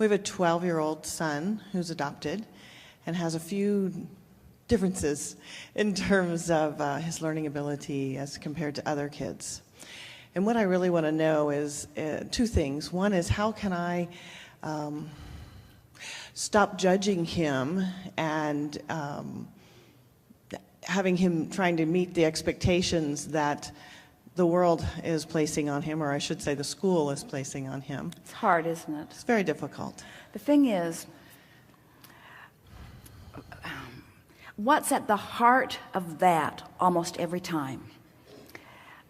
We have a 12-year-old son who's adopted and has a few differences in terms of his learning ability as compared to other kids. And what I really want to know is two things. One is, how can I stop judging him and having him trying to meet the expectations that the world is placing on him, or I should say the school is placing on him. It's hard, isn't it? It's very difficult. The thing is, what's at the heart of that almost every time,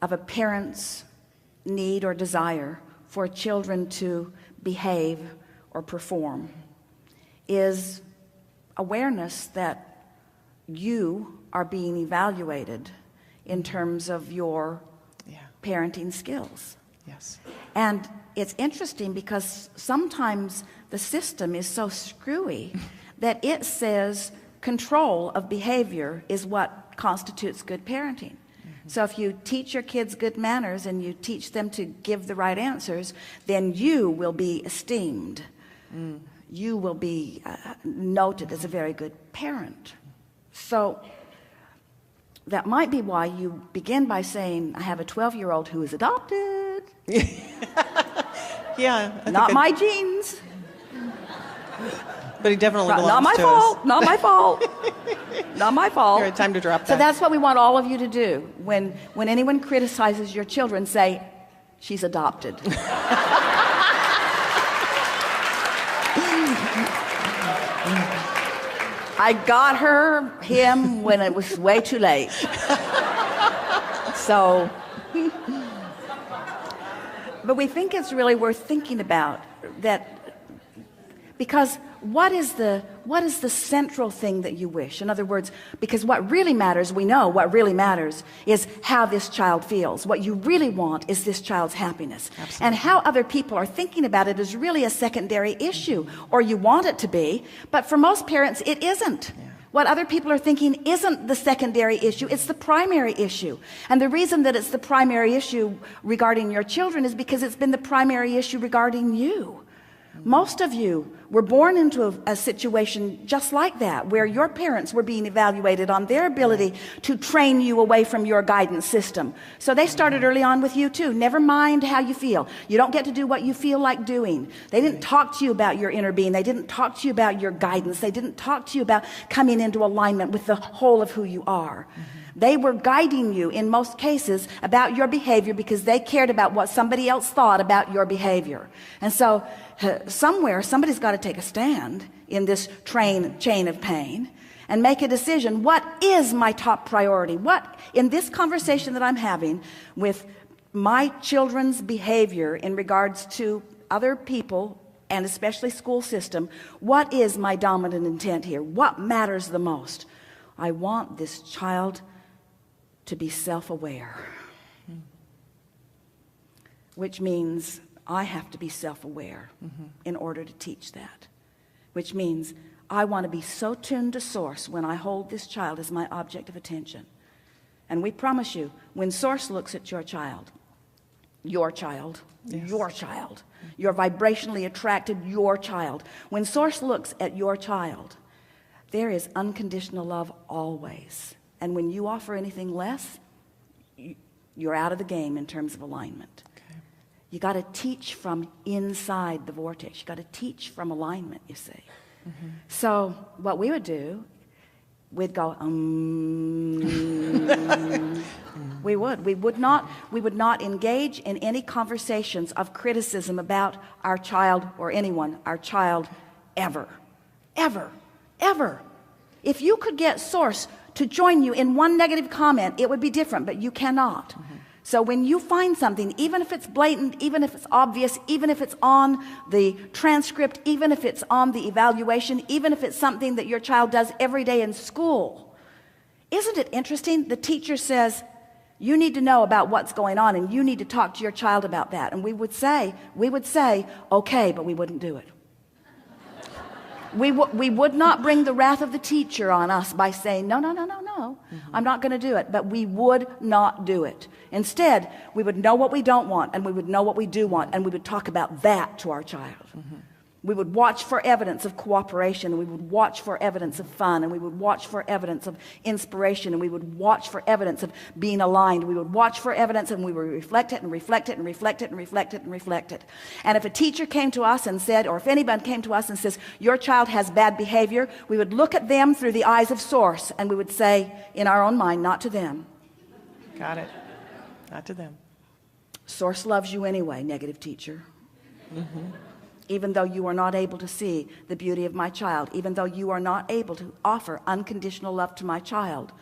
of a parent's need or desire for children to behave or perform, is awareness that you are being evaluated in terms of your parenting skills. Yes. And it's interesting because sometimes the system is so screwy that it says control of behavior is what constitutes good parenting. So if you teach your kids good manners and you teach them to give the right answers, then you will be esteemed. You will be noted as a very good parent. So that might be why you begin by saying, I have a 12-year-old who is adopted. Yeah. Not my genes. But he definitely belongs Not my to fault. us. Not my fault. Not my fault. Here, time to drop that. So that's what we want all of you to do. When anyone criticizes your children, say, she's adopted. I got him when it was way too late. So, but we think it's really worth thinking about that, because what is the central thing that you wish? In other words, because what really matters, we know what really matters is how this child feels. What you really want is this child's happiness. Absolutely. And how other people are thinking about it is really a secondary issue, or you want it to be, but for most parents it isn't. Yeah. What other people are thinking isn't the secondary issue, it's the primary issue. And the reason that it's the primary issue regarding your children is because it's been the primary issue regarding you. Most of you were born into a situation just like that, where your parents were being evaluated on their ability to train you away from your guidance system. So they started early on with you too. Never mind how you feel. You don't get to do what you feel like doing. They didn't talk to you about your inner being. They didn't talk to you about your guidance. They didn't talk to you about coming into alignment with the whole of who you are. They were guiding you in most cases about your behavior because they cared about what somebody else thought about your behavior. And so somewhere somebody's got to take a stand in this chain of pain and make a decision. What is my top priority? What, in this conversation that I'm having with my children's behavior in regards to other people and especially school system, what is my dominant intent here? What matters the most? I want this child to be self-aware, which means I have to be self-aware in order to teach that, which means I want to be so tuned to source when I hold this child as my object of attention. And we promise you, when source looks at your child, your child, your child, your vibrationally attracted your child, when source looks at your child, there is unconditional love always. And when you offer anything less, you're out of the game in terms of alignment. Okay. You got to teach from inside the vortex. You got to teach from alignment, you see. So what we would do, we'd go, we would not engage in any conversations of criticism about our child or anyone, our child, ever. If you could get source to join you in one negative comment, it would be different, but you cannot. So when you find something, even if it's blatant, even if it's obvious, even if it's on the transcript, even if it's on the evaluation, even if it's something that your child does every day in school, isn't it interesting? The teacher says, you need to know about what's going on and you need to talk to your child about that. And we would say, okay, but we wouldn't do it. We would not bring the wrath of the teacher on us by saying, no, I'm not going to do it. But we would not do it. Instead, we would know what we don't want, and we would know what we do want, and we would talk about that to our child. We would watch for evidence of cooperation, and we would watch for evidence of fun, and we would watch for evidence of inspiration, and we would watch for evidence of being aligned. We would watch for evidence, and we would reflect it and reflect it and reflect it and reflect it and reflect it. And if a teacher came to us and said, or if anyone came to us and says, your child has bad behavior, we would look at them through the eyes of source, and we would say in our own mind, not to them. Got it. Not to them. Source loves you anyway, negative teacher. Even though you are not able to see the beauty of my child, even though you are not able to offer unconditional love to my child,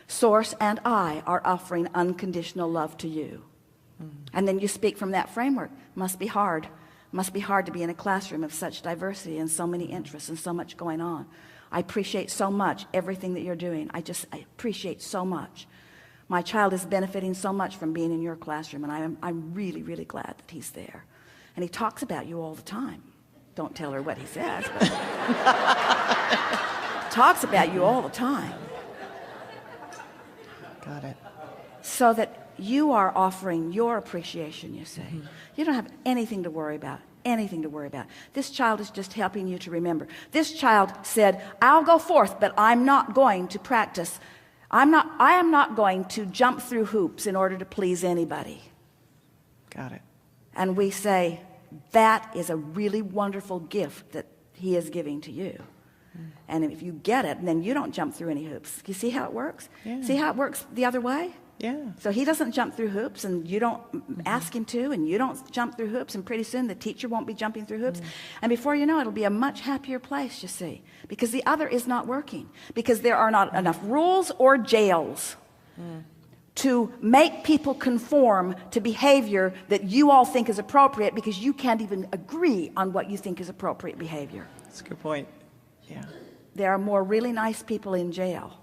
Source and I are offering unconditional love to you. And then you speak from that framework. Must be hard. Must be hard to be in a classroom of such diversity and so many interests and so much going on. I appreciate so much everything that you're doing. I appreciate so much. My child is benefiting so much from being in your classroom, and I'm really, really glad that he's there. And he talks about you all the time. Don't tell her what he says, but talks about you all the time. Got it. So that you are offering your appreciation, you see. You don't have anything to worry about. Anything to worry about. This child is just helping you to remember. This child said, I'll go forth, but I'm not going to practice. I am not going to jump through hoops in order to please anybody. Got it. And we say, that is a really wonderful gift that he is giving to you. And if you get it, then you don't jump through any hoops. You see how it works? Yeah. See how it works the other way? Yeah. So he doesn't jump through hoops, and you don't ask him to, and you don't jump through hoops, and pretty soon the teacher won't be jumping through hoops. And before you know it, it'll be a much happier place, you see, because the other is not working, because there are not enough rules or jails to make people conform to behavior that you all think is appropriate, because you can't even agree on what you think is appropriate behavior. That's a good point. Yeah. There are more really nice people in jail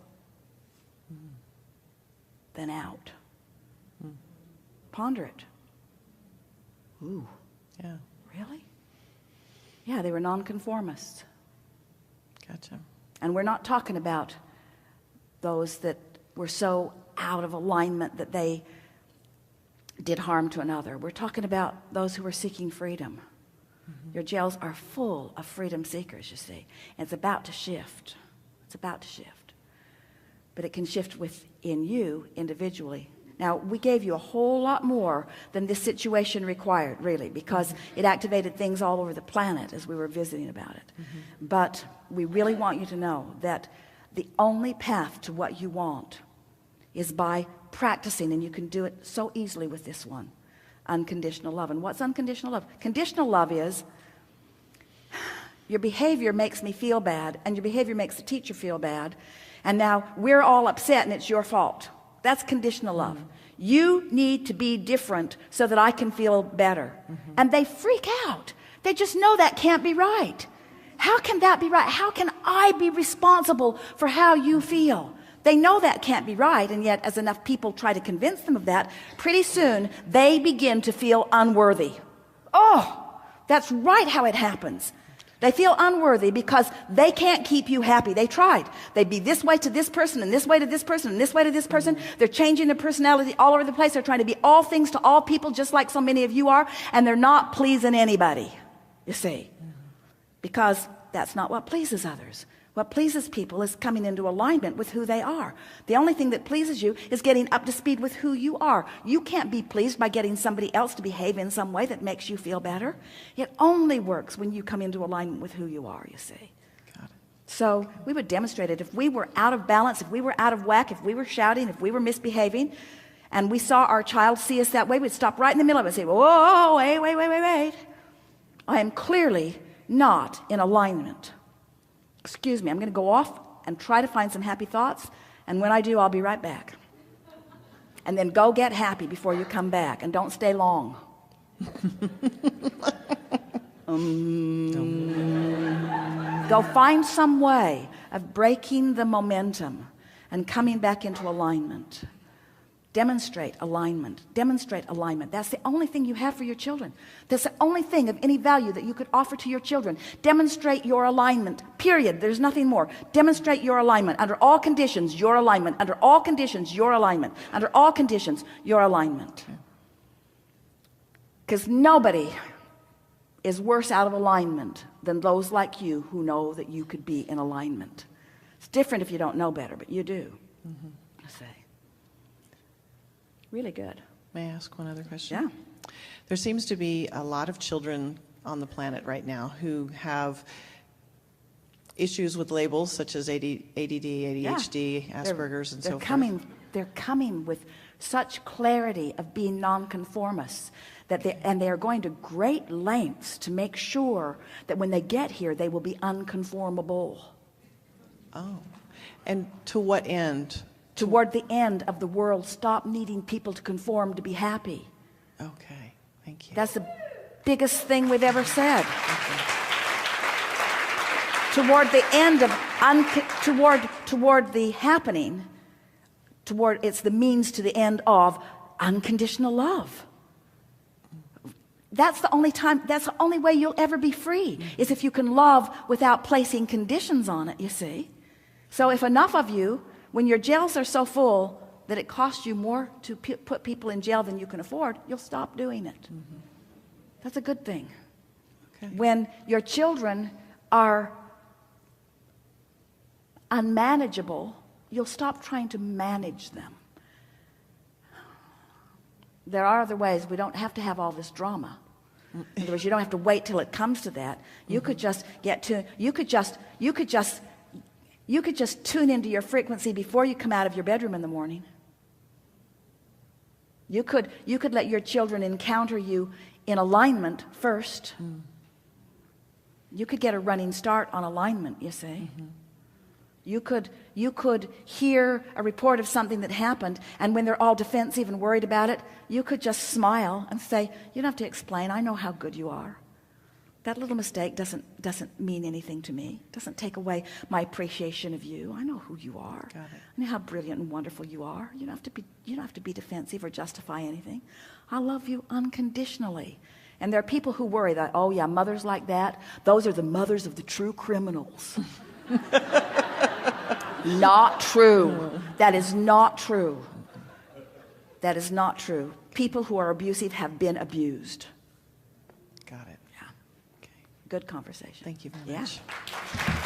than out. Ponder it. Ooh, Yeah. really? Yeah, they were nonconformists. Gotcha. And we're not talking about those that were so out of alignment that they did harm to another. We're talking about those who were seeking freedom. Your jails are full of freedom seekers, you see. And it's about to shift. It's about to shift. But it can shift within you individually. Now, we gave you a whole lot more than this situation required, really, because it activated things all over the planet as we were visiting about it. But we really want you to know that the only path to what you want is by practicing, and you can do it so easily with this one, unconditional love. And what's unconditional love? Conditional love is, your behavior makes me feel bad, and your behavior makes the teacher feel bad, and now we're all upset and it's your fault. That's conditional love. You need to be different so that I can feel better. And they freak out. They just know that can't be right. How can that be right? How can I be responsible for how you feel? They know that can't be right, and yet as enough people try to convince them of that, pretty soon they begin to feel unworthy. Oh, that's right how it happens. They feel unworthy because they can't keep you happy. They tried. They'd be this way to this person, and this way to this person, and this way to this person. They're changing their personality all over the place. They're trying to be all things to all people, just like so many of you are, and they're not pleasing anybody, you see, because that's not what pleases others. What pleases people is coming into alignment with who they are. The only thing that pleases you is getting up to speed with who you are. You can't be pleased by getting somebody else to behave in some way that makes you feel better. It only works when you come into alignment with who you are, you see. Got it. So we would demonstrate it. If we were out of balance, if we were out of whack, if we were shouting, if we were misbehaving, and we saw our child see us that way, we'd stop right in the middle of it and say, whoa, wait. I am clearly not in alignment. Excuse me, I'm going to go off and try to find some happy thoughts, and when I do, I'll be right back. And then go get happy before you come back, and don't stay long. Go find some way of breaking the momentum and coming back into alignment. Demonstrate alignment. Demonstrate alignment. That's the only thing you have for your children. That's the only thing of any value that you could offer to your children. Demonstrate your alignment, period. There's nothing more. Demonstrate your alignment. Under all conditions, your alignment. Under all conditions, your alignment. Under all conditions, your alignment. Because nobody is worse out of alignment than those like you who know that you could be in alignment. It's different if you don't know better, but you do. I say. Really good. May I ask one other question? Yeah. There seems to be a lot of children on the planet right now who have issues with labels such as ADD, ADHD, Asperger's, and so forth. They're coming with such clarity of being nonconformists that they are going to great lengths to make sure that when they get here, they will be unconformable. Oh, and to what end? Toward the end of the world, stop needing people to conform to be happy. Okay, thank you. That's the biggest thing we've ever said. Okay. Toward the end of toward the happening, it's the means to the end of unconditional love. That's the only way you'll ever be free, is if you can love without placing conditions on it, you see. So if enough of you, when your jails are so full that it costs you more to put people in jail than you can afford, you'll stop doing it. That's a good thing. Okay. When your children are unmanageable, you'll stop trying to manage them. There are other ways. We don't have to have all this drama. In other words, you don't have to wait till it comes to that. You could just you could just tune into your frequency before you come out of your bedroom in the morning. You could let your children encounter you in alignment first. You could get a running start on alignment, you see. You could hear a report of something that happened, and when they're all defensive and worried about it, you could just smile and say, you don't have to explain, I know how good you are. That little mistake doesn't mean anything to me. It doesn't take away my appreciation of you. I know who you are. Got it. I know how brilliant and wonderful you are. You don't have to be defensive or justify anything. I love you unconditionally. And there are people who worry that, oh yeah, mothers like that, those are the mothers of the true criminals. Not true. That is not true. That is not true. People who are abusive have been abused. Got it. Yeah. Okay. Good conversation. Thank you very much. Yeah.